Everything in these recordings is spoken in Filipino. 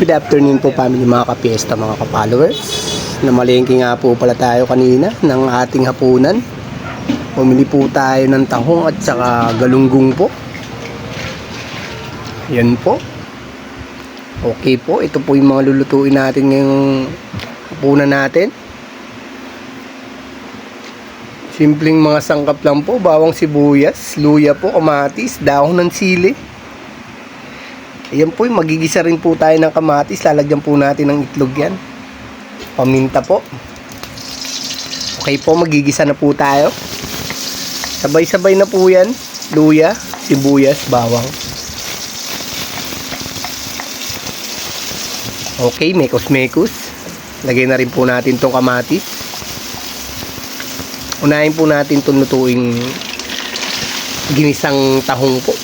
Good afternoon po family mga kapiesta mga ka-followers. Namalengke nga po pala tayo kanina ng ating hapunan. Bumili po tayo ng tahong at saka galunggong po. Yan po. Okay po, ito po yung mga lulutuin natin ngayong hapunan natin. Simpleng mga sangkap lang po, bawang sibuyas, luya po, kamatis, dahon ng sili. Ayan po, magigisa rin po tayo ng kamatis. Lalagyan po natin ng itlog yan. Paminta po. Okay po, magigisa na po tayo. Sabay-sabay na po yan. Luya, sibuyas, bawang. Okay, mekos-mekos. Lagay na rin po natin tong kamatis. Unahin po natin itong lutuing ginisang tahong po.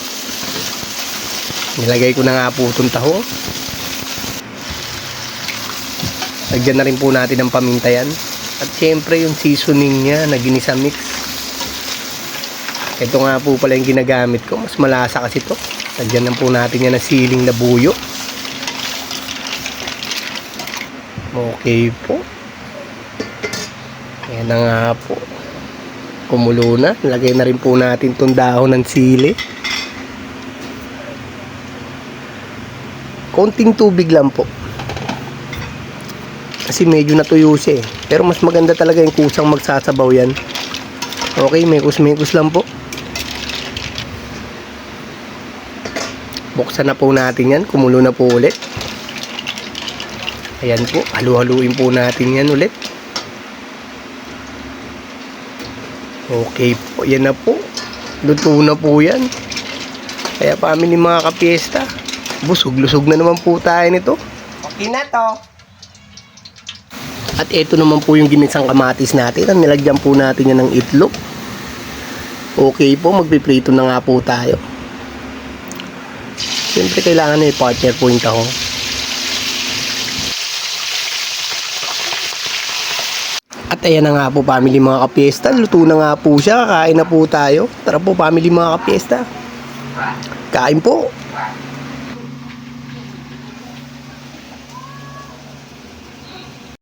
Nilagay ko na nga po itong tahong. Lagyan na rin po natin ng paminta yan. At syempre yung seasoning niya na ginisa mix. Ito nga po pala yung ginagamit ko. Mas malasa kasi ito. Lagyan na po natin yan ng siling na buyo. Okay po. Ayan na nga po. Kumulo na. Lagay na rin po natin itong dahon ng sili. Konting tubig lang po. Kasi medyo natuyo siya eh. Pero mas maganda talaga yung kusang magsasabaw yan. Okay, mekos-mekos lang po. Buksan na po natin yan. Kumulo na po ulit. Ayan po. Halu-haluin po natin yan ulit. Okay po. Yan na po. Luto na po yan. Kaya family mga kapiesta, busog-lusog na naman po tayo nito. Okay na to. At ito naman po yung ginisang kamatis natin. Ang nilagyan po natin yan ng itlog. Okay po, magpiprito na nga po tayo. Siyempre kailangan na i-partner po yung tahong. At ayan na nga po family mga kapiesta. Luto na nga po siya. Kakain na po tayo. Tara po family mga kapiesta. Kain po.